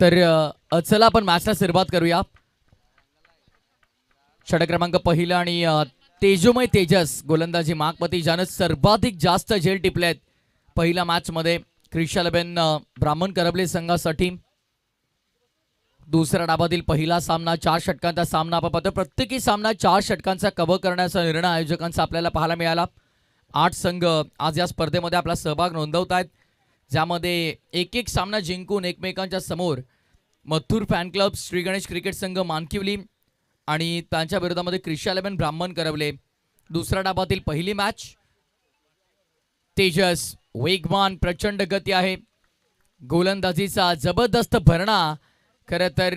तर चला आपण मॅचला सुरुवात करूया. षटक क्रमांक पहिला आणि तेजोमय तेजस गोलंदाजी मागपती ज्यानं सर्वाधिक जास्त झेल टिपलेत पहिल्या मॅच मध्ये क्रिशालबेन ब्राह्मण करबले संघासाठी. दुसऱ्या डावातील पहिला सामना 4 षटकांचा सामना आपण पाहतो. प्रत्येकी सामना 4 षटकांचा कव्हर करण्याचा निर्णय आयोजकांचा आपल्याला पाहायला मिळाला. 8 संघ आज या स्पर्धेमध्ये आपला सहभाग नोंदवत आहेत, ज्यामध्ये एक एक सामना जिंकून एकमेकांच्या समोर Mathur fan club, Shri Ganesh cricket संघ मानकिवली आणि त्यांच्या विरोधामध्ये क्रिशालबेन ब्राह्मण करवले. दुसऱ्या डावातील पहिली मॅच. तेजस वेगवान प्रचंड गती आहे, गोलंदाजीचा जबरदस्त भरणा खरं तर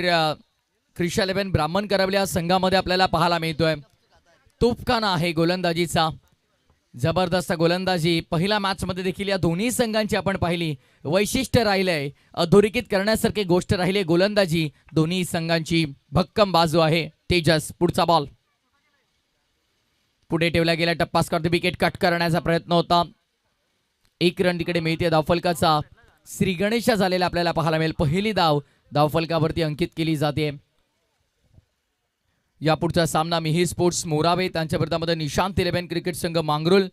क्रिशालबेन ब्राह्मण करवल्या संघामध्ये आपल्याला पाहायला मिळतोय. तोफखाना आहे गोलंदाजीचा, जबरदस्त गोलंदाजी. पहिल्या मॅच मध्ये देखील या दोन्ही संघांची आपण पाहिली. वैशिष्ट्य राहिलंय, अधोरेखित करण्यासारखी गोष्ट राहिली गोलंदाजी दोन्ही संघांची. भक्कम बाजू आहे. तेजस पुढचा बॉल पुढे ठेवला गेला. टप्पा करते, विकेट कट करण्याचा प्रयत्न होता. 1 रन तिकडे मिळते. धावफलकाचा श्री गणेश झालेला आपल्याला पाहायला मिळेल. पहिली धाव धावफलकावरती अंकित केली जाते. यापुढचा सामना मिही स्पोर्ट्स मोरावे त्यांच्या विरोधामध्ये निशांत 11 क्रिकेट संघ मांगरुल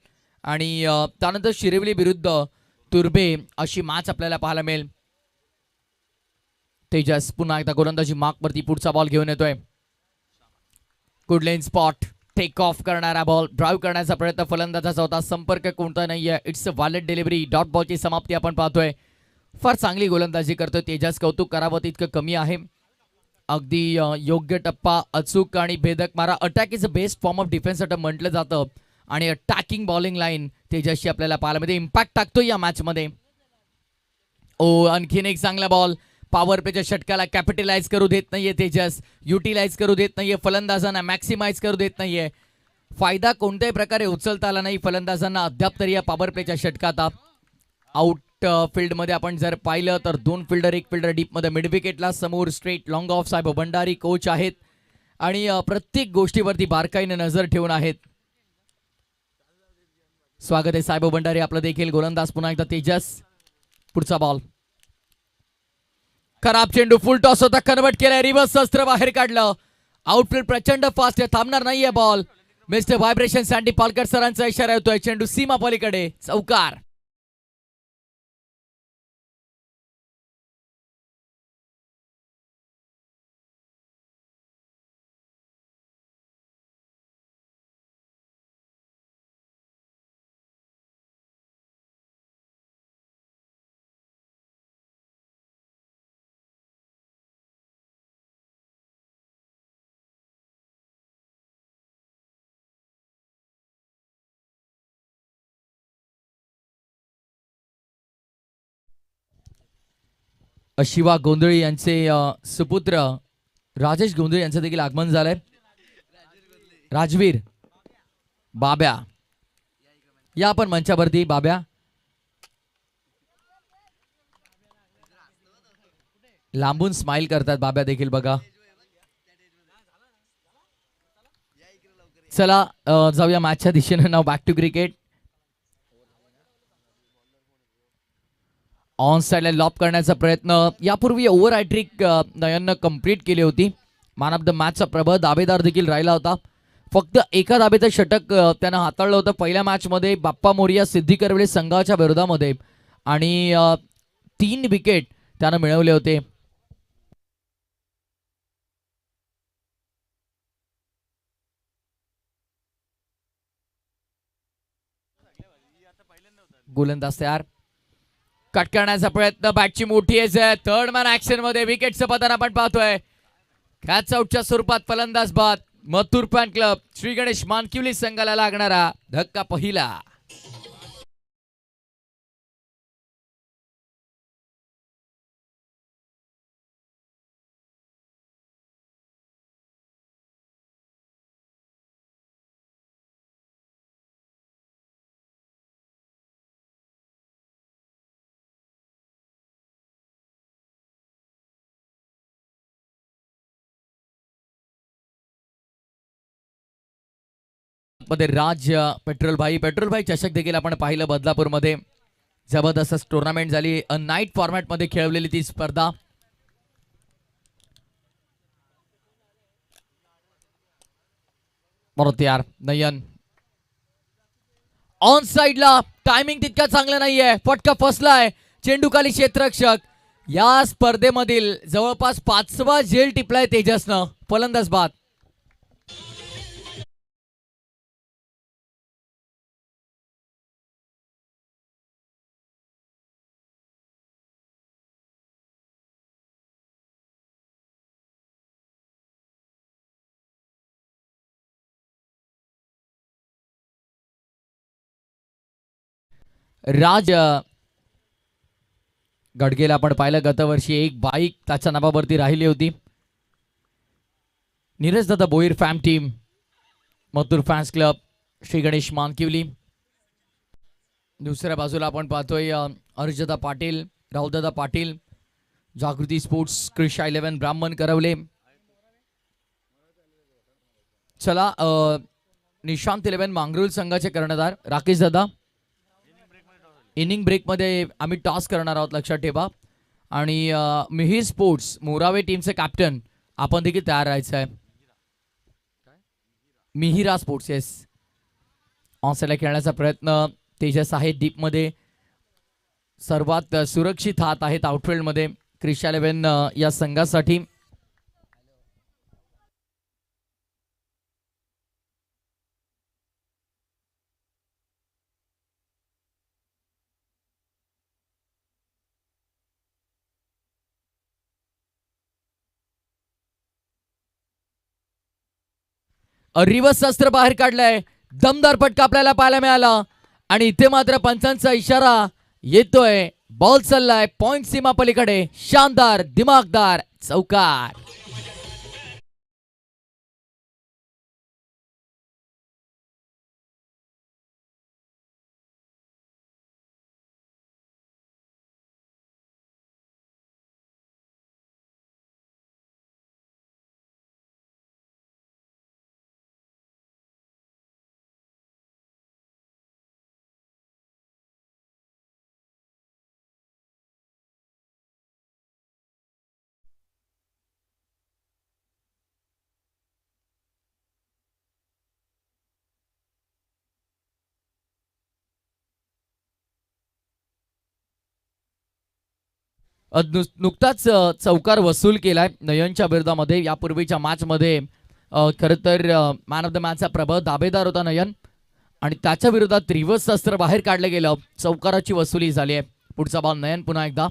आणि त्यानंतर शिरवली विरुद्ध तुर्बे अशी मॅच आपल्याला पाहायला मिळेल. तेजस पुन्हा एकदा गोलंदाजी मार्कवरती पुढचा बॉल घेऊन येतोय. Good length spot, take off करणारा बॉल, ड्राईव्ह करण्याचा प्रयत्न फलंदाजाचा होता. संपर्क कोणता नाहीये. It's a valid delivery. Dot बॉलची समाप्ती आपण पाहतोय. फार चांगली गोलंदाजी करतोय तेजस. कौतुक करावं तितकं कमी आहे. अगदी योग्य टप्पा, अचूक आणि भेदक मारा. Attack is a best form of defence असं म्हटलं जातं आणि अटॅकिंग बॉलिंग लाईन तेजसची आपल्याला पाहायला मिळते. इम्पॅक्ट टाकतो या मॅच मध्ये. ओ आणखीन एक चांगला बॉल. पॉवर प्लेच्या षटकाला कॅपिटलाइज करू देत नाहीये तेजस, युटिलाइज करू देत नाहीये फलंदाजांना, मॅक्सिमाइज करू देत नाहीये. फायदा कोणत्याही प्रकारे उचलता आला नाही फलंदाजांना अद्याप तरी या पॉवर प्लेच्या षटकात. आउट फील्ड मध्ये आपण जर पाहिलं तर 2 फिल्डर 1 फिल्डर डीप मध्ये मिड विकेटला समोर straight long of. Saheb Bhandari coach आहेत आणि प्रत्येक गोष्टीवरती बारकाईने नजर ठेवून आहेत. स्वागत आहे साहेब भंडारी आपलं देखील. गोलंदाज पुन्हा एकदा तेजस. पुढचा बॉल. खराब चेंडू, फुल टॉस होता, कन्वर्ट केलाय. रिव्हर्स अस्त्र बाहेर काढलं. आउटफील्ड प्रचंड फास्ट आहे, थांबणार नाहीये ball. Mister vibration sandy Palkar सरांचा इशारा येतोय. चेंडू सीमा पलीकडे, चौकार. शिवा गोंधळी यांचे सुपुत्र राजेश गोंधळी यांचं देखील आगमन झालंय. राजवीर, बाब्या या आपण मंचावरती. बाब्या लांबून स्माइल करतात बाब्या देखील बघा. चला जाऊया मॅचच्या दिशेने. नाव बॅक टू क्रिकेट. ऑन साइडला लॉप करण्याचा प्रयत्न. यापूर्वी ओव्हर हॅट्रिक नयननं कंप्लीट केली होती. मॅन ऑफ द मॅचचा प्रबळ दावेदार देखील राहिला होता. फक्त एका दाबेचं षटक त्यानं हाताळलं होतं पहिल्या मॅच मध्ये बाप्पा मोरिया सिद्धी करवले संघाच्या विरोधामध्ये आणि 3 विकेट त्यानं मिळवले होते. गोलंदाज तयार. कट करण्याचा प्रयत्न, बॅटची मोठी आहे. थर्ड मॅन ऍक्शन मध्ये विकेटचं पतन आपण पाहतोय. कॅच आउटच्या स्वरूपात फलंदाज बाद. मथुर फॅन क्लब, श्री गणेश मानकिवली संघाला लागणारा धक्का पहिला. मध्ये राज पेट्रोल भाई चषक देखील आपण पाहिलं बदलापूरमध्ये. जबरदस्त टुर्नामेंट झाली. नाईट फॉर्मॅट मध्ये खेळवलेली ती स्पर्धा. परत यार नयन ऑन साइडला, टायमिंग तितका चांगला नाहीये, फटका फसलाय, चेंडू खाली क्षेत्ररक्षक. या स्पर्धेमधील जवळपास 5वा झेल टिपलाय तेजसनं. फलंदाज बाद. राज गडगेला आपण पाहिलं गतवर्षी एक बाईक त्याच्या नावावरती राहिली होती. नीरज दादा Boir फॅम team, Mathur fans club, Shri Ganesh Mankivali. दुसऱ्या बाजूला आपण पाहतोय अर्जदा पाटील, राहुलदादा पाटील, जागृती स्पोर्ट्स, क्रिशा 11, ब्राह्मण करवले. चला निशांत 11 मांगरूळ संघाचे कर्णधार राकेश दादा. इनिंग ब्रेकमध्ये आम्ही टॉस करणार आहोत, लक्षात ठेवा. आणि मिहीर स्पोर्ट्स मोरावे टीमचे कॅप्टन आपण देखील तयार राहायचं आहे. Mihira sports yes. ऑनसाइडला खेळण्याचा प्रयत्न तेजस आहे. डीपमध्ये सर्वात सुरक्षित हात आहेत आउटफील्डमध्ये क्रिशा 11 या संघासाठी. रिवर्स शस्त्र बाहेर काढलंय, दमदार फटका आपल्याला पाहायला मिळाला. आणि इथे मात्र पंचांचा इशारा येतोय, बॉल चाललाय पॉइंट सीमा पलीकडे. शानदार दिमागदार चौकार. नुकताच चौकार वसूल केलाय नयनच्या विरोधामध्ये. यापूर्वीच्या मॅच मध्ये खरं तर मॅन ऑफ द मॅचचा प्रबळ दावेदार होता नयन, आणि त्याच्या विरोधात रिव्हर्स शस्त्र बाहेर काढलं गेलं, चौकाराची वसुली झाली आहे. पुढचा बॉल नयन पुन्हा एकदा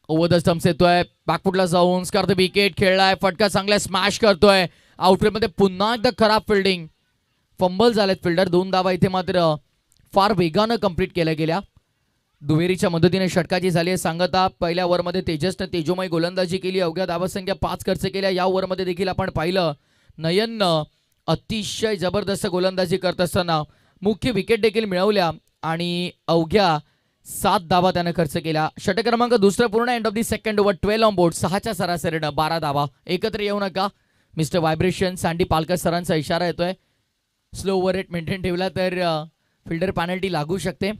ओव्हर द स्टंप्स येतोय, बॅकफुटला जाऊन स्कॉर द विकेट खेळलाय, फटका चांगला स्मॅश करतोय. आउटफील्डमध्ये पुन्हा एकदा खराब फिल्डिंग, फंबल झालेत फिल्डर. 2 धावा इथे मात्र फार वेगानं कंप्लीट केल्या गेल्या. दुहेरीच्या मदतीने षटकाची झाली आहे सांगता. पहिल्या ओव्हरमध्ये तेजसनं तेजोमय गोलंदाजी केली, अवघ्या धावसंख्या 5 खर्च केल्या. या ओव्हरमध्ये देखील आपण पाहिलं नयननं अतिशय जबरदस्त गोलंदाजी करत असताना मुख्य विकेट देखील मिळवल्या आणि अवघ्या 7 धावा त्यानं खर्च केल्या. षटक क्रमांक दुसरा पूर्ण. End of the second over, 12 on board, 6च्या सरासरीनं 12 धावा. एकत्र येऊ नका मिस्टर व्हायब्रेशन. सँडी पालकर सरांचा इशारा येतोय, स्लो ओव्हर रेट मेंटेन ठेवला तर फिल्डर पॅनल्टी लागू शकते.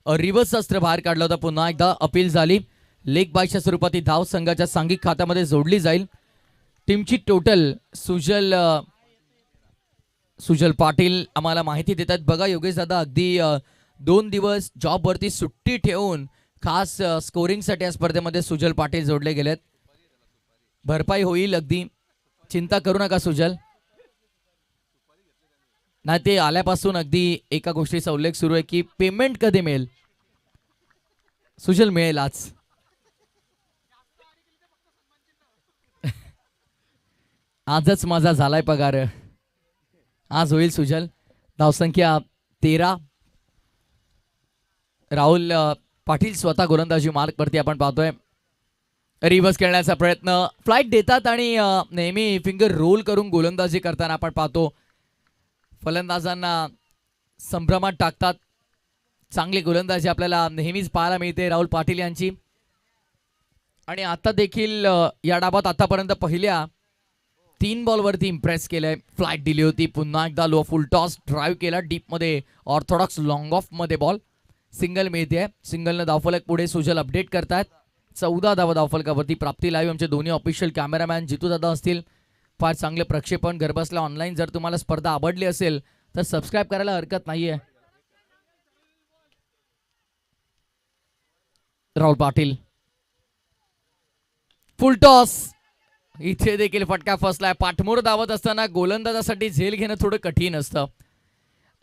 रिव्हर्स शस्त्र बाहेर काढलं होतं, पुन्हा एकदा अपील झाली. लेग बायच्या स्वरूपात ही धाव संघाच्या सांघिक खात्यामध्ये जोडली जाईल. टीमची टोटल सुजल पाटील आम्हाला माहिती देतात. बघा योगेश दादा, अगदी 2 दिवस जॉबवरती सुट्टी ठेवून खास स्कोरिंगसाठी या स्पर्धेमध्ये सुजल पाटील जोडले गेलेत. भरपाई होईल, अगदी चिंता करू नका सुजल. नाही, ते आल्यापासून अगदी एका गोष्टीचा उल्लेख सुरू आहे की पेमेंट कधी मिळेल. सुजल मिळेल आज. आजच माझा झालाय पगार. आज होईल सुजल. धावसंख्या 13. राहुल पाटील स्वतः गोलंदाजी मार्कवरती आपण पाहतोय. रिव्हर्स खेळण्याचा प्रयत्न, फ्लाईट देतात आणि नेहमी फिंगर रोल करून गोलंदाजी करताना आपण पाहतो. फलंदाजांना संभ्रमात टाकतात. चांगली गोलंदाजी आपल्याला नेहमीच पाहायला मिळते राहुल पाटील यांची. आणि आता देखील या डावात आतापर्यंत पहिल्या 3 बॉलवरती इम्प्रेस केलंय. फ्लाईट दिली होती, पुन्हा एकदा लो फुल टॉस ड्राईव्ह केला डीपमध्ये, ऑर्थोडॉक्स लॉंग ऑफ मध्ये बॉल. सिंगल मिळते, सिंगलनं धावफलक पुढे सुजल अपडेट करतात. 14 धावा धावफलकावरती प्राप्ती. लाईव्ह आमचे दोन्ही ऑफिशियल कॅमेरामॅन जितू दादा असतील. फार चांगले प्रक्षेपण घरबसल्या ऑनलाईन. जर तुम्हाला स्पर्धा आवडली असेल तर सबस्क्राईब करायला हरकत नाहीये. राहुल पाटील फुल टॉस, इथे देखील फटका फसलाय. पाठमोर धावत असताना गोलंदाजासाठी झेल घेणं थोडं कठीण असतं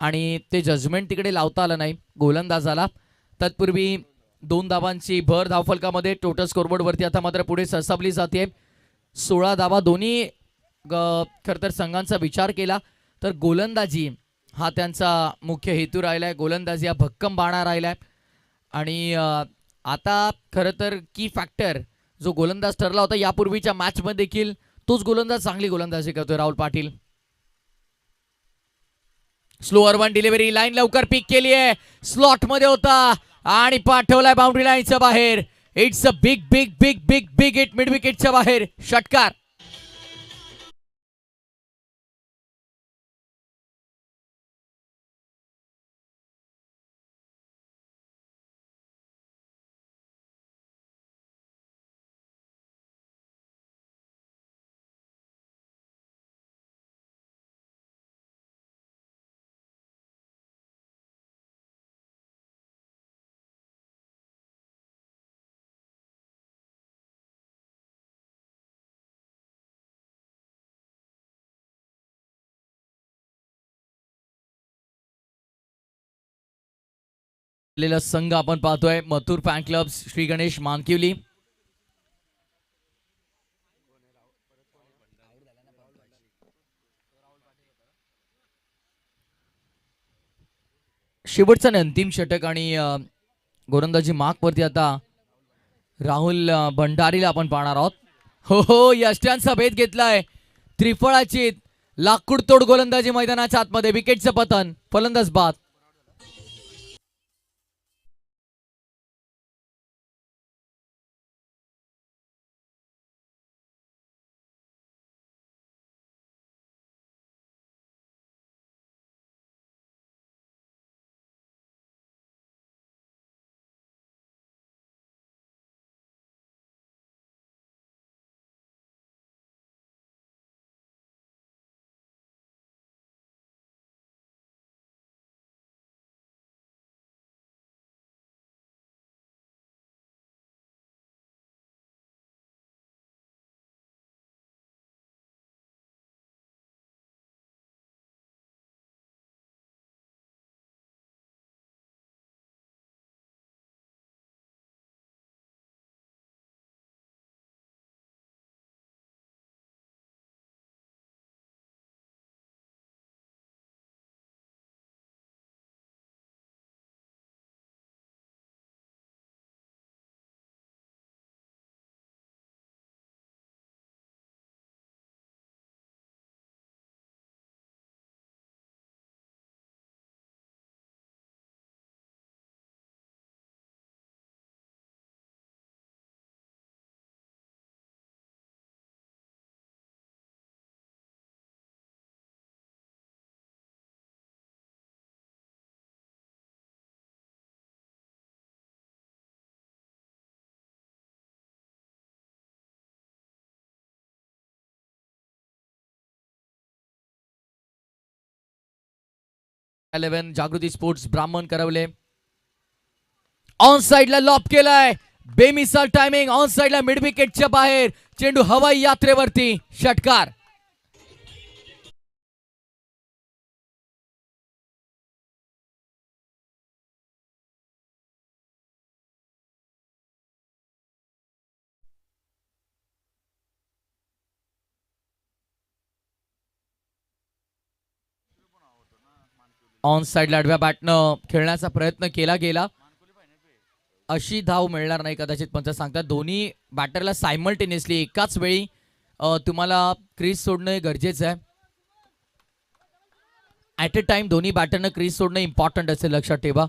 आणि ते जजमेंट तिकडे लावता आलं नाही गोलंदाजाला. तत्पूर्वी 2 धावांची भर धावफलकामध्ये टोटल स्कोरबोर्डवरती आता मात्र पुढे सरसावली जाते. 16 धावा. दोन्ही खरं तर संघांचा विचार केला तर गोलंदाजी हा त्यांचा मुख्य हेतू राहिलाय. गोलंदाजी हा भक्कम बाणा राहिलाय आणि आता खरं तर की फॅक्टर जो गोलंदाज ठरला होता यापूर्वीच्या मॅचमध्ये देखील, तोच गोलंदाज चांगली गोलंदाजी करतोय Rahul Patil. Slower one delivery, line लवकर पिक केली आहे, स्लॉट मध्ये होता आणि पाठवलाय बाउंड्री लाईनच्या बाहेर. It's a big big big big big hit, mid विकेटच्या बाहेर षटकार. संघ आपण पाहतोय मथुर फॅन क्लब श्री गणेश मानकिवली. शेवटचं अंतिम षटक आणि गोलंदाजी मार्कवरती आता राहुल भंडारीला आपण पाहणार आहोत. हो हो, यष्ट्यांचा भेद घेतलाय. त्रिफळाची लाकूड तोड गोलंदाजी मैदानाच्या आतमध्ये, विकेटचं पतन, फलंदाज बाद. जागृती स्पोर्ट्स ब्राह्मण करवले. ऑन साइडला लॉप केलाय, बेमिसाल टायमिंग, ऑन साइडला मिड विकेटच्या बाहेर, चेंडू हवाई यात्रेवरती, षटकार. ऑन साईडला आडव्या बॅटनं खेळण्याचा प्रयत्न केला गेला. अशी धाव मिळणार नाही कदाचित पंच सांगतात. दोन्ही बॅटरला सायमल्टेनियसली एकाच वेळी तुम्हाला क्रीज सोडणं गरजेचं आहे. ॲट अ टाइम दोन्ही बॅटरनं क्रीज सोडणं इम्पॉर्टंट असेल, लक्षात ठेवा.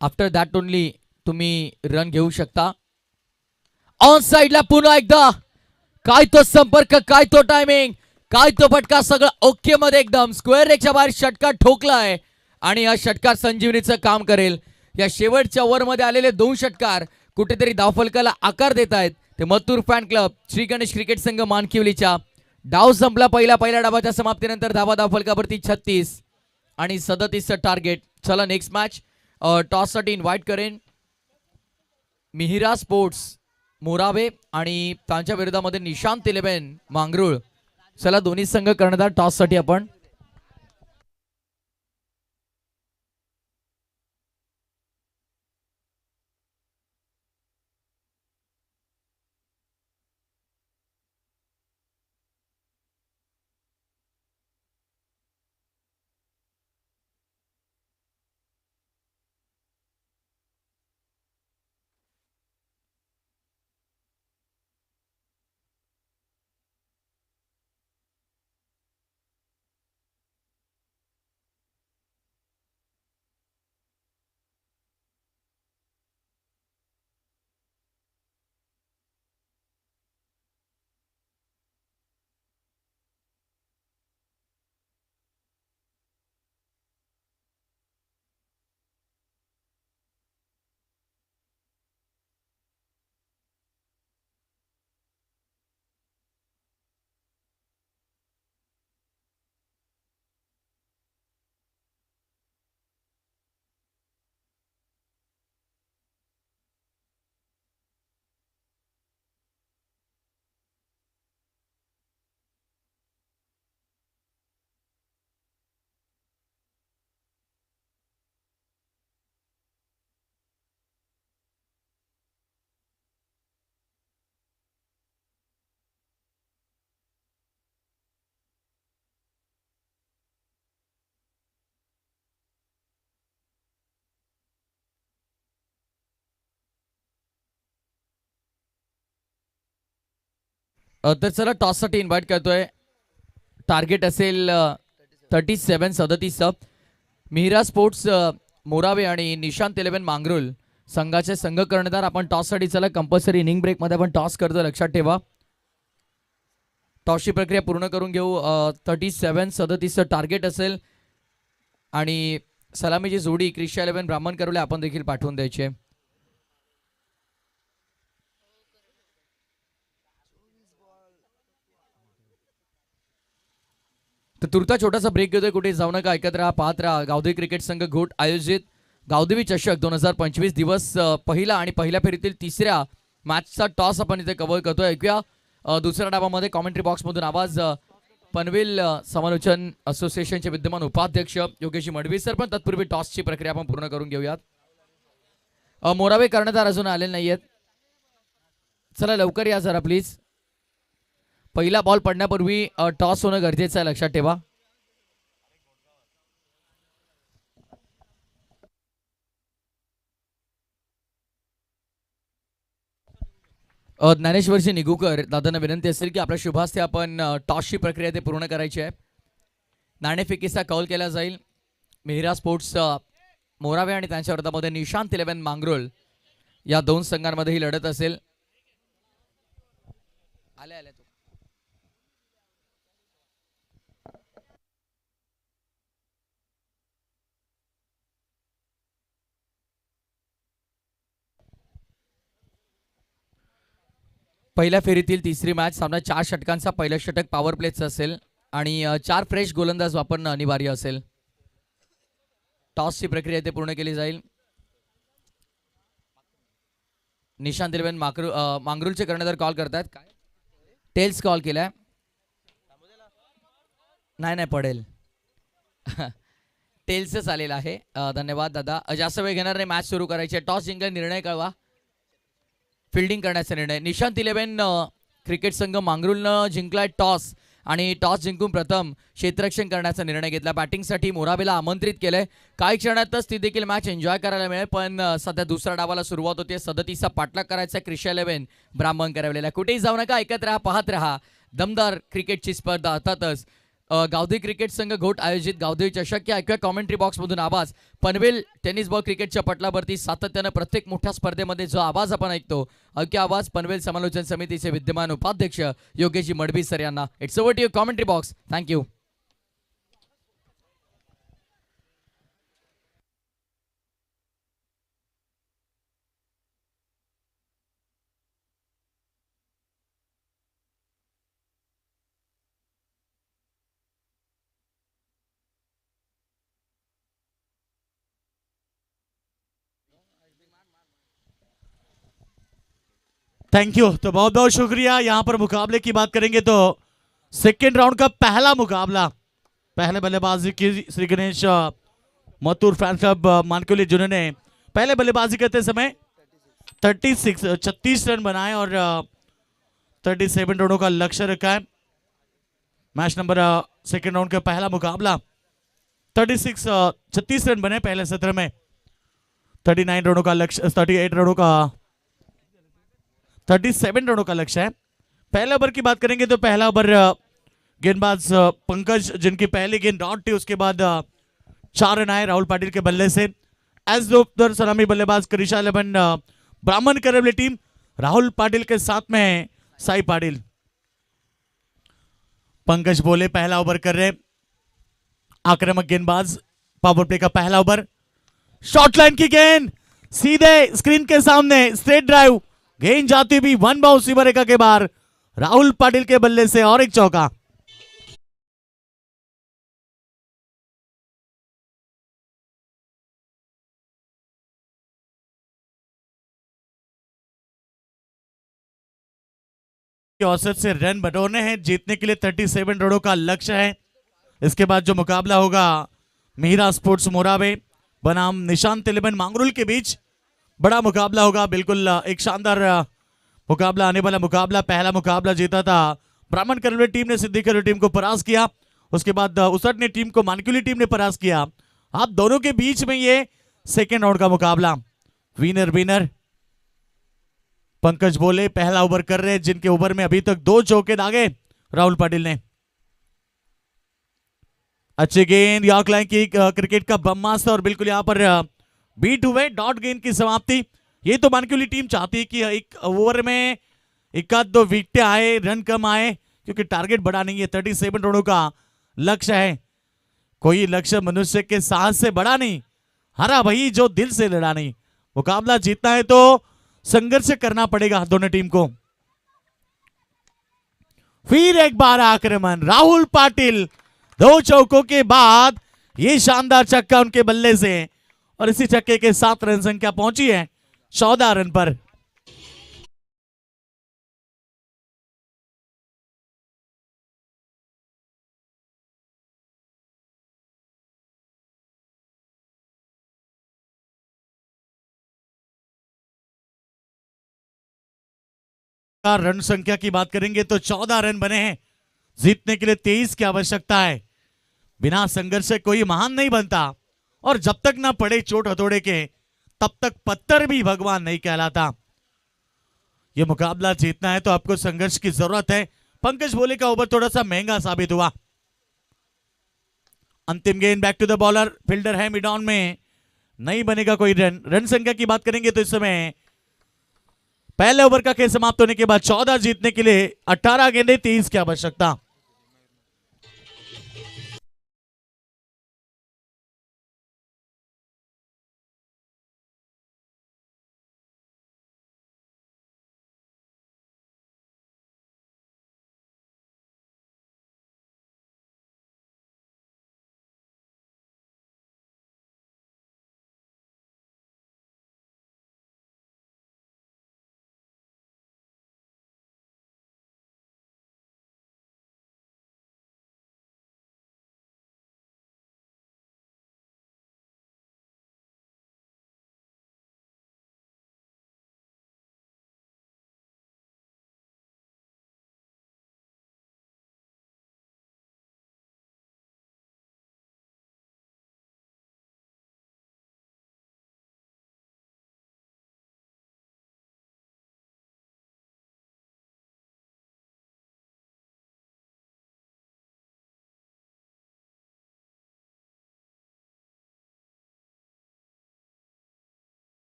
आफ्टर दॅट ओनली तुम्ही रन घेऊ शकता. ऑन साईडला पुन्हा एकदा काय तो संपर्क, काय तो टायमिंग, काय तो फटका, सगळं ओके मध्ये एकदम. स्क्वेअर रेकच्या बाहेर षटकार ठोकलाय आणि हा षटकार संजीवनीचं काम करेल. या शेवटच्या ओव्हरमध्ये आलेले 2 षटकार कुठेतरी धावफलकाला आकार देत आहेत. ते Mathur fan club Shri Ganesh cricket संघ मानकिवलीच्या. डाव संपला पहिल्या डावाच्या समाप्तीनंतर धावा धावफलकावरती 36 आणि 37चं टार्गेट. चला नेक्स्ट मॅच टॉससाठी इन्व्हाइट करेन मिहिरा स्पोर्ट्स मोरावे आणि त्यांच्या विरोधामध्ये निशांत 11 मांगरूळ. चला दोन्ही संघ कर्णधार टॉससाठी आपण. तर चला टॉससाठी इन्व्हाइट करतोय. टार्गेट असेल 37 मिहिरा स्पोर्ट्स मोरावे आणि निशांत 11 मांगरूळ संघाचे संघ कर्णधार. आपण टॉससाठी चला कंपल्सरी इनिंग ब्रेकमध्ये आपण टॉस करतो, लक्षात ठेवा. टॉसची प्रक्रिया पूर्ण करून घेऊ. 37 टार्गेट असेल आणि सलामीची जोडी क्रिशा 11 ब्राह्मण करुले आपण देखील पाठवून द्यायचे. तर तुर्ता छोटासा ब्रेक घेतोय, कुठे जाऊ नका, ऐकत राहा, पाहत राहा. गावदेवी क्रिकेट संघ घोट आयोजित गावदेवी चषक 2025 दिवस पहिला आणि पहिल्या फेरीतील 3ऱ्या मॅचचा टॉस आपण इथे कव्हर करतोय. ऐकूया दुसऱ्या डावामध्ये कॉमेंट्री बॉक्समधून आवाज पनवेल समालोचन असोसिएशनचे विद्यमान उपाध्यक्ष योगेश मडवी सर. पण तत्पूर्वी टॉसची प्रक्रिया आपण पूर्ण करून घेऊयात. मोरावे कर्णधार अजून आलेले नाहीयेत. चला लवकर या जरा प्लीज. पहिला बॉल पडण्यापूर्वी टॉस होणं गरजेचं आहे, लक्षात ठेवा. ज्ञानेश्वरजी निगुकर दादांना विनंती असेल की आपल्या शुभास्ते आपण टॉसची प्रक्रिया ते पूर्ण करायची आहे. नाणेफेकीचा कौल केला जाईल. मिहिरा स्पोर्ट्स मोरावे आणि त्यांच्या विरोधामध्ये निशांत 11 मांगरूळ या 2 संघांमध्ये ही लढत असेल. आले आले पहिल्या फेरीतील 3री मॅच. सामना 4 षटकांचा. पहिलं षटक पॉवर प्लेचं असेल आणि 4 फ्रेश गोलंदाज वापरणं अनिवार्य असेल. टॉसची प्रक्रिया इथे पूर्ण केली जाईल. निशांत 11 मांगरूळचे कर्णधार कॉल करतात. काय टेल्स कॉल केलाय. नाही पडेल. टेल्सच आलेला आहे. धन्यवाद दादा. जास्त वेळ घेणार नाही, मॅच सुरू करायची. टॉस जिंकला, निर्णय कळवा. फिल्डिंग करण्याचा निर्णय. निशांत 11 क्रिकेट संघ मांगरूळनं जिंकलाय टॉस आणि टॉस जिंकून प्रथम क्षेत्ररक्षण करण्याचा निर्णय घेतला. बॅटिंगसाठी मोराबेला आमंत्रित केलंय. काही क्षणातच ती देखील मॅच एन्जॉय करायला मिळेल, पण सध्या दुसऱ्या डावाला सुरुवात होते. 37चा पाठलाग करायचा क्रिश 11 ब्राह्मण करवलेला. कुठेही जाऊ नका, ऐकत राहा, पाहत राहा दमदार क्रिकेटची स्पर्धा. अर्थातच गावदेवी क्रिकेट संघ घोट आयोजित गावदेवी चषक. ऐकूया कॉमेंट्री बॉक्समधून आवाज. पनवेल टेनिस बॉल क्रिकेटच्या पटलावरती सातत्यानं प्रत्येक मोठ्या स्पर्धेमध्ये जो आवाज आपण ऐकतो, ऐकूया आवाज पनवेल समालोचन समितीचे विद्यमान उपाध्यक्ष योगेशजी मडवी सर यांना. It's over to your commentary box. Thank you. Thank you. तो बहुत बहुत शुक्रिया. यहां पर मुकाबले की बात करेंगे तो सेकेंड राउंड का पहला मुकाबला, पहले बल्लेबाजी की श्री गणेश मथुर फैन क्लब मानकोली जिन्होंने पहले बल्लेबाजी करते समय 36 रन बनाए और 37 रनों का लक्ष्य रखा है. मैच नंबर सेकेंड राउंड का पहला मुकाबला 36 रन बने पहले सत्र में. 39 रनों का लक्ष्य, 38 रनों का 37 रनों का लक्ष्य है. पहले ओवर की बात करेंगे तो पहला ओवर गेंदबाज पंकज जिनकी पहली गेंद डॉट थी, उसके बाद 4 रन आए राहुल पाटिल के बल्ले से. एज दोपहर सलामी बल्लेबाज करिशा 11 ब्राह्मण करवली टीम राहुल पाटिल के साथ में साई पाटिल. पंकज बोले पहला ओवर कर रहे. आक्रामक गेंदबाज पावर प्ले का पहला ओवर. शॉर्ट लाइन की गेंद सीधे स्क्रीन के सामने, स्ट्रेट ड्राइव, गेंद जाती भी वन बाउंस सीमा रेखा के बाहर राहुल पाटिल के बल्ले से और एक चौका. औसत से रन बटोरने हैं, जीतने के लिए 37 रनों का लक्ष्य है. इसके बाद जो मुकाबला होगा मीरा स्पोर्ट्स मोराबे बनाम निशांत 11 मांगरुल के बीच, बड़ा मुकाबला होगा. बिल्कुल एक शानदार मुकाबला आने वाला मुकाबला. पहला मुकाबला जीता था ब्राह्मण करवली टीम ने सिद्दीकी करवली टीम को परास्त किया. उसके बाद उसट ने टीम को मानकुली टीम ने परास्त किया. आप दोनों के बीच में ये सेकेंड राउंड का मुकाबला. विनर विनर पंकज बोले पहला ओवर कर रहे, जिनके ओवर में अभी तक 2 चौके दागे राहुल पाटिल ने. अच्छी गेंद यॉर्क लाइन की क्रिकेट का ब्रह्मास्त्र और बिल्कुल यहां पर बीट हुए. डॉट गेंद की समाप्ति. ये तो मानकुली टीम चाहती है कि एक ओवर में एक आध 2 विकेट आए, रन कम आए, क्योंकि टारगेट बड़ा नहीं है. 37 रनों का लक्ष्य है. कोई लक्ष्य मनुष्य के साहस से बड़ा नहीं, हरा वही जो दिल से लड़ा नहीं. मुकाबला जीतना है तो संघर्ष करना पड़ेगा दोनों टीम को. फिर एक बार आक्रमण राहुल पाटिल, 2 चौकों के बाद ये शानदार छक्का उनके बल्ले से, और इसी छक्के के 7 रन संख्या पहुंची है 14 रन पर. रन संख्या की बात करेंगे तो 14 रन बने हैं. जीतने के लिए 23 की आवश्यकता है. बिना संघर्ष से कोई महान नहीं बनता, और जब तक ना पड़े चोट हथौड़े के तब तक पत्थर भी भगवान नहीं कहलाता. यह मुकाबला जीतना है तो आपको संघर्ष की जरूरत है. पंकज बोले का ओवर थोड़ा सा महंगा साबित हुआ. अंतिम गेंद back to the bowler, fielder है मिड ऑन में, नहीं बनेगा कोई रन. रन संख्या की बात करेंगे तो इस समय पहले ओवर का खेल समाप्त होने के बाद 14 जीतने के लिए 18 गेंदें 30 की आवश्यकता.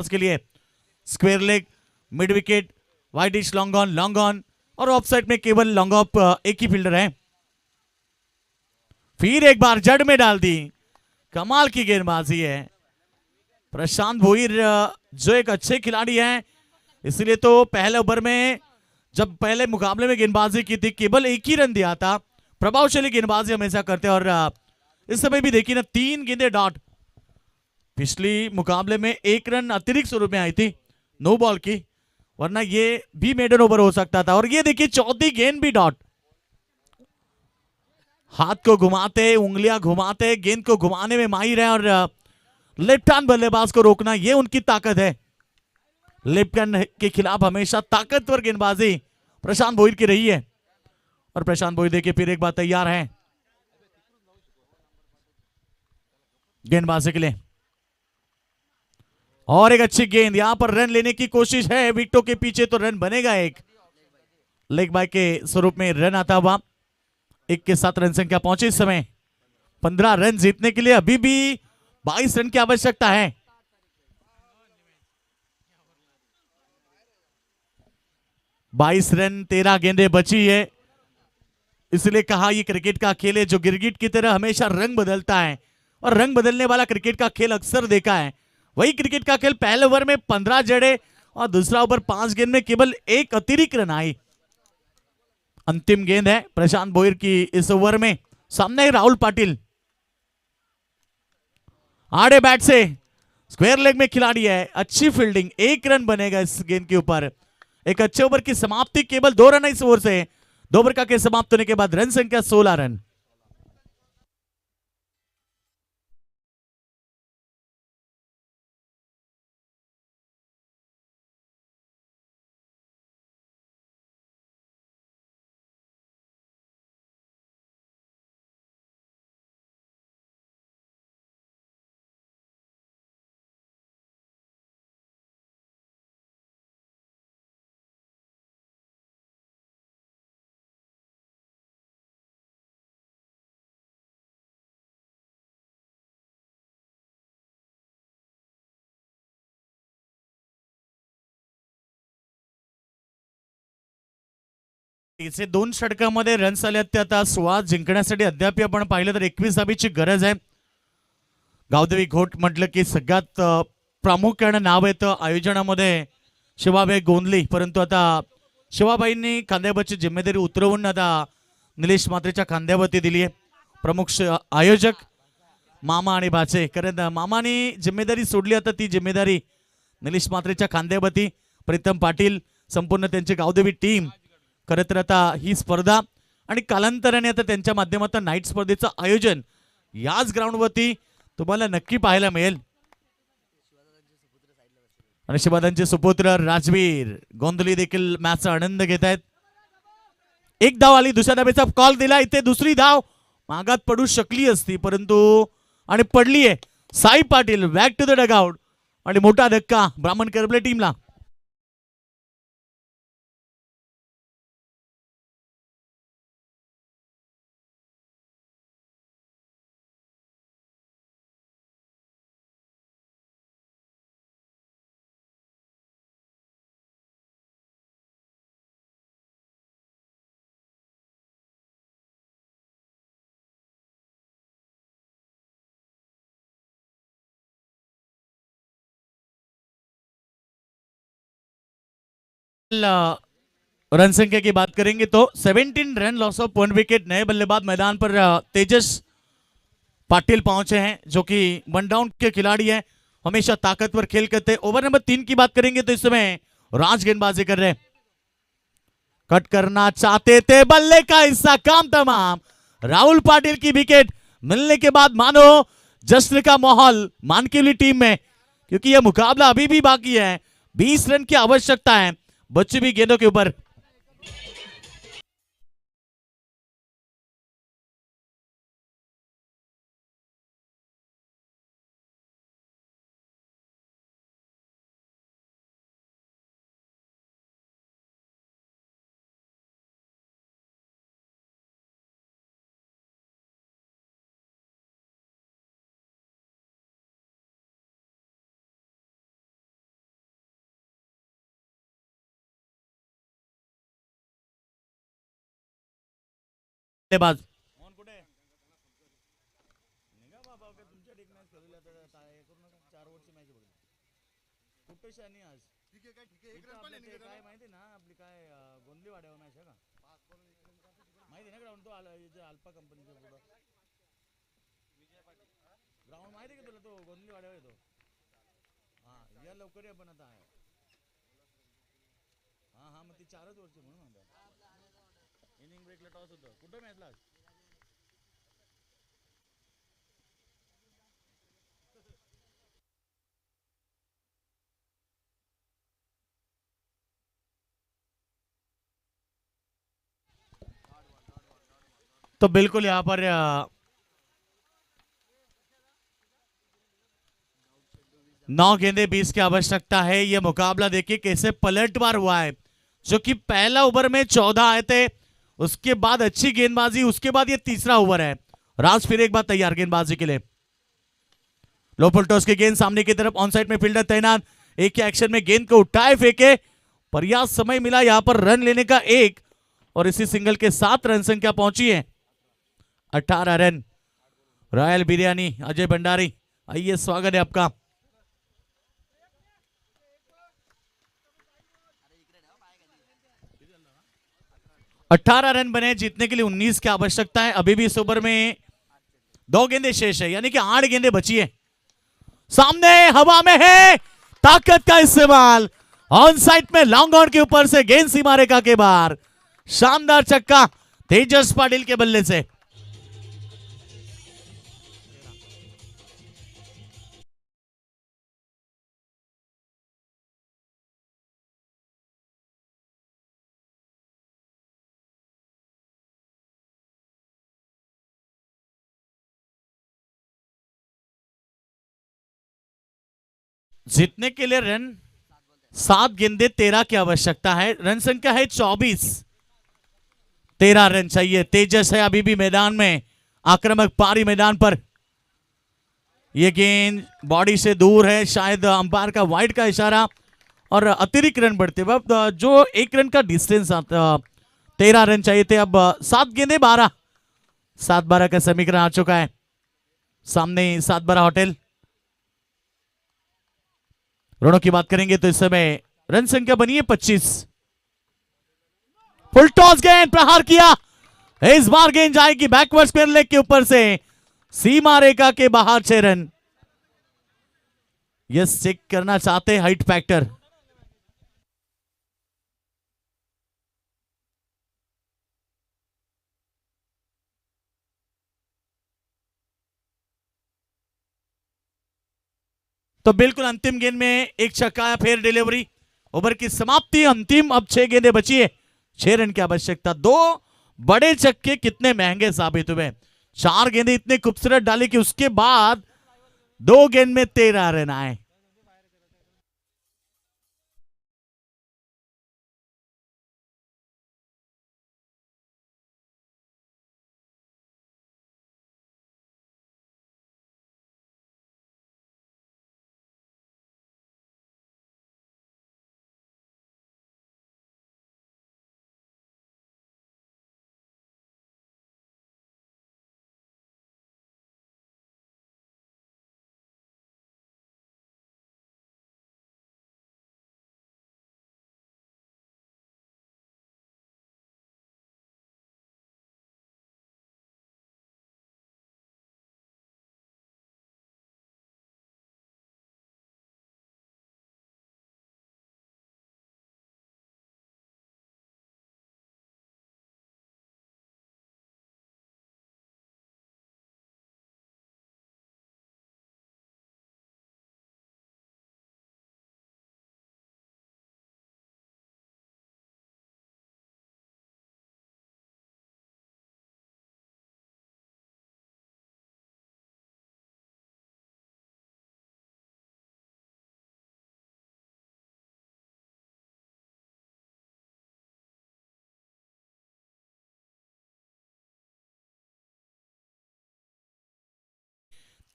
के लिए square leg, mid wicket, wide dish, long on और ऑफ साइड में केवल लॉन्ग ऑफ एक ही फील्डर है। फिर एक बार जड़ में डाल दी, कमाल की गेंदबाजी है। प्रशांत भोईर जो एक अच्छे खिलाड़ी हैं, इसलिए तो पहले ओवर में जब पहले मुकाबले में गेंदबाजी की थी केवल एक ही रन दिया था। प्रभावशाली गेंदबाजी हमेशा करते हैं और इस समय भी देखिए ना 3 गेंदे डॉट। पिछली मुकाबले में 1 रन अतिरिक्त स्वरूप में आई थी नो बॉल की, वरना ये भी मेडन ओवर हो सकता था। और ये देखिए चौथी गेंद भी डॉट। हाथ को घुमाते, उंगलियां घुमाते, गेंद को घुमाने में माहिर है और लेफ्ट हैंड बल्लेबाज को रोकना ये उनकी ताकत है। लेफ्ट हैंड के खिलाफ हमेशा ताकतवर गेंदबाजी प्रशांत भोईर की रही है और प्रशांत भोईर देखिए फिर एक बार तैयार है गेंदबाजी के लिए। और एक अच्छी गेंद, यहां पर रन लेने की कोशिश है, विकेटों के पीछे तो रन बनेगा। एक लेग बाय के स्वरूप में रन आता हुआ 1 के साथ रन संख्या पहुंचे इस समय 15 रन जीतने के लिए अभी भी 22 रन की आवश्यकता है। बाईस रन 13 गेंदें बची है, इसलिए कहा ये क्रिकेट का खेल है जो गिरगिट की तरह हमेशा रंग बदलता है और रंग बदलने वाला क्रिकेट का खेल अक्सर देखा है। वही क्रिकेट का खेल पहले ओवर में 15 जड़े और दूसरा ओवर 5 गेंद में केवल 1 अतिरिक्त रन आई। अंतिम गेंद है प्रशांत भोईर की इस ओवर में, सामने है राहुल पाटिल। आड़े बैट से स्क्वायर लेग में खिलाड़ी है, अच्छी फील्डिंग, 1 रन बनेगा इस गेंद के ऊपर। एक अच्छे ओवर की समाप्ति, केवल 2 रन इस ओवर से। 2 ओवर का खेल समाप्त होने के बाद रन संख्या 16 रन। इथे 2 षटकामध्ये रन्स आले आहेत, ते आता 16 जिंकण्यासाठी अद्याप आपण पाहिलं तर 21 धाबीची गरज आहे। गावदेवी घोट म्हटलं की सगळ्यात प्रामुख्याने नाव येतं आयोजनामध्ये शिवाबाई गोंदली, परंतु आता शिवाबाईंनी खांद्यावरची जिम्मेदारी उतरवून आता निलेश मात्रेच्या खांद्यावरती दिली आहे। प्रमुख आयोजक मामा आणि भाचे, कारण मामाने जिम्मेदारी सोडली, आता ती जिम्मेदारी निलेश मात्रेच्या खांद्यावरती। प्रीतम पाटील, संपूर्ण त्यांची गावदेवी टीम, खरं तर आता ही स्पर्धा आणि कालांतराने आता त्यांच्या माध्यमातून नाईट स्पर्धेचं आयोजन याच ग्राउंडवरती तुम्हाला नक्की पाहायला मिळेल। आणि शिवादांचे सुपुत्र राजवीर गोंधली देखील मॅचचा आनंद घेत आहेत। एक धाव आली, दुसऱ्या धावेचा कॉल दिला, इथे दुसरी धाव मागात पडू शकली असती, परंतु आणि पडली आहे। Sai Patil back to the dugout आणि मोठा धक्का ब्राह्मण करबले टीमला। रन संख्या की बात करेंगे तो 17 रन लॉस ऑफ 1 विकेट। नए बल्लेबाज मैदान पर तेजस पाटिल पहुंचे हैं, जो कि 1 डाउन के खिलाड़ी हैं, हमेशा ताकतवर खेल करते। ओवर नंबर 3 की बात करेंगे तो इस समय राज गेंदबाजी कर रहे, कट करना चाहते थे, बल्ले का हिस्सा काम तमाम। राहुल पाटिल की विकेट मिलने के बाद मानो जश्न का माहौल मानकेवली टीम में, क्योंकि यह मुकाबला अभी भी बाकी है। 20 रन की आवश्यकता है बच्ची भी गेंदों के ऊपर। बल्लेबाज ग्राउंड माहिती आहे का तुला? तो गोंधली वाड्यावर येतो. हा या लवकर या पण आता आहे. हा मग ती 4च वरची म्हणून म्हणतात. इनिंग ब्रेकला टॉस होतं. कुठं मॅचला? तो बिल्कुल यहाँ पर 9 गेंदे 20 की आवश्यकता है। यह मुकाबला देखिए कैसे पलटवार हुआ है, जो कि पहला ओवर में 14 आए थे, उसके बाद अच्छी गेंदबाजी, उसके बाद ये तीसरा ओवर है। राज फिर एक बार तैयार गेंदबाजी के लिए। लो फुल टॉस की गेंद सामने की तरफ, ऑन साइड में फील्डर तैनात, एक के एक्शन में गेंद को उठाए फेंके, पर्याप्त समय मिला यहां पर रन लेने का एक, और इसी सिंगल के 7 रन संख्या पहुंची है। 18 रन। रॉयल बिरयानी अजय भंडारी, आइए स्वागत है आपका। अठारह रन बने, जीतने के लिए 19 की आवश्यकता है। अभी भी इस ओवर में 2 गेंदें शेष है, यानी कि 8 गेंदें बची है। सामने हवा में है, ताकत का इस्तेमाल, ऑन साइड में लॉन्ग ऑन के ऊपर से गेंद सीमा रेखा के बाहर, शानदार छक्का तेजस पाटिल के बल्ले से। जीतने के लिए रन 7 गेंदे 13 की आवश्यकता है, रन संख्या है 24। 13 रन चाहिए। तेजस है अभी भी मैदान में, आक्रामक पारी मैदान पर। यह गेंद बॉडी से दूर है, शायद अंपायर का वाइड का इशारा, और अतिरिक्त रन बढ़ते वक्त जो 1 रन का डिस्टेंस आता, 13 रन चाहिए थे। अब 7 गेंदे 12, 7-12 का समीकरण आ चुका है। सामने 7-12 होटल। रनों की बात करेंगे तो इस समय रन संख्या बनी है 25। फुल टॉस गेंद प्रहार किया, इस बार गेंद जाएगी बैकवर्ड स्क्वायर लेग के ऊपर से, सीमा रेखा के बाहर 6 रन। यस, चेक करना चाहते हैं हाइट फैक्टर। तो बिल्कुल अंतिम गेंद में एक छक्का, फिर डिलीवरी, ओवर की समाप्ति। अंतिम अब 6 गेंदें बची है, 6 रन की आवश्यकता। 2 बड़े छक्के कितने महंगे साबित हुए। 4 गेंदें इतने खूबसूरत डाली कि उसके बाद 2 गेंद में 13 रन आए।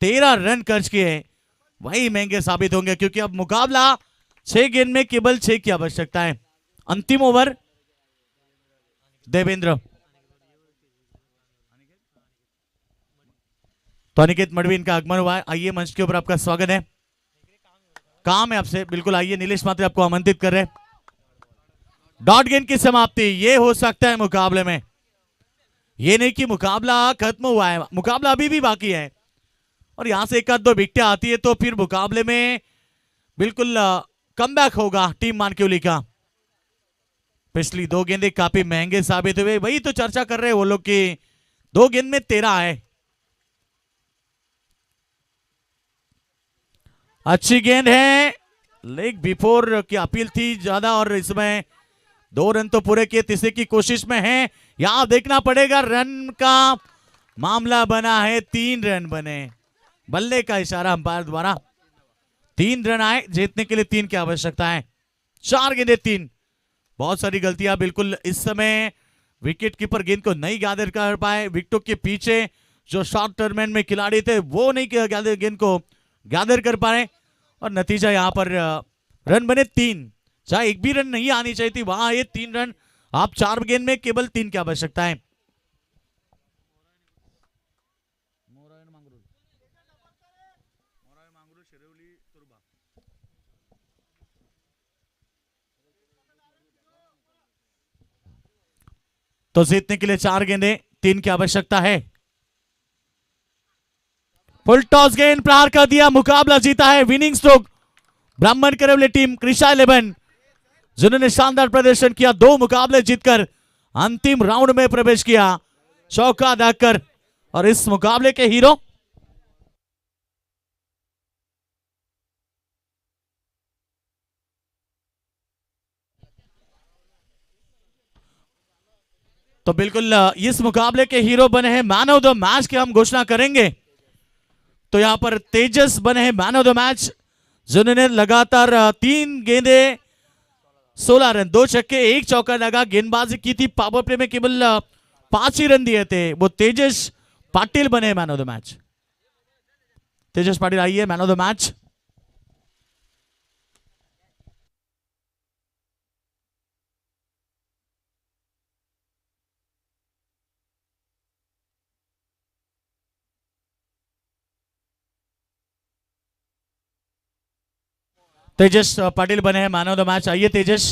तेरह रन खर्च किए, वही महंगे साबित होंगे, क्योंकि अब मुकाबला 6 गेंद में केवल 6 की आवश्यकता है। अंतिम ओवर देवेंद्र, तो अनिकेत मडवी इनका आगमन हुआ है, आइए मंच के ऊपर, आपका स्वागत है। काम है आपसे, बिल्कुल आइए। नीलेश मात्रे आपको आमंत्रित कर रहे हैं। डॉट गेंद की समाप्ति, ये हो सकता है मुकाबले में, ये नहीं कि मुकाबला खत्म हुआ है, मुकाबला अभी भी बाकी है। और यहां से एक आध दो विकेटें आती है तो फिर मुकाबले में बिल्कुल कमबैक होगा टीम मानक्यूली का। पिछली 2 गेंदें काफी महंगे साबित हुए, वही तो चर्चा कर रहे हैं वो लोग कि 2 गेंद में 13 है। अच्छी गेंद है, लेग बिफोर की अपील थी ज्यादा, और इसमें 2 रन तो पूरे किए, तीसरे की कोशिश में है। यहां देखना पड़ेगा, रन का मामला बना है, 3 रन बने, बल्ले का इशारा अंपायर द्वारा। 3 रन आए, जीतने के लिए 3 की आवश्यकता है। 4 गेंदें 3, बहुत सारी गलतियां बिल्कुल इस समय। विकेट कीपर गेंद को नहीं गैदर कर पाए, विकेटों के पीछे जो शॉर्ट टर्नमेंट में खिलाड़ी थे वो नहीं गेंद को गैदर कर पाए, और नतीजा यहां पर रन बने 3। चाहे एक भी रन नहीं आनी चाहिए थी, वहां ये 3 रन। आप 4 गेंद में केवल 3 की आवश्यकता है। तो जीतने के लिए 4 गेंदें 3 की आवश्यकता है। फुल टॉस गेंद प्रहार कर दिया, मुकाबला जीता है विनिंग स्ट्रोक ब्राह्मण करवली टीम कृषा 11, जिन्होंने शानदार प्रदर्शन किया, 2 मुकाबले जीतकर अंतिम राउंड में प्रवेश किया चौका दागकर। और इस मुकाबले के हीरो तो बिल्कुल इस मुकाबले के हीरो बने हैं, मैन ऑफ द मैच की हम घोषणा करेंगे। तो यहां पर तेजस बने हैं मैन ऑफ द मैच, जिन्होंने लगातार 3 गेंदे 16 रन, 2 छक्के 1 चौका लगा, गेंदबाजी की थी, पावर प्ले में केवल 5 ही रन दिए थे। वो तेजस पाटिल बने मैन ऑफ द मैच। तेजस पाटिल आइए, मैन ऑफ द मैच। तेजस पाटिल बने हैं मैन ऑफ द मैच, आइए तेजस।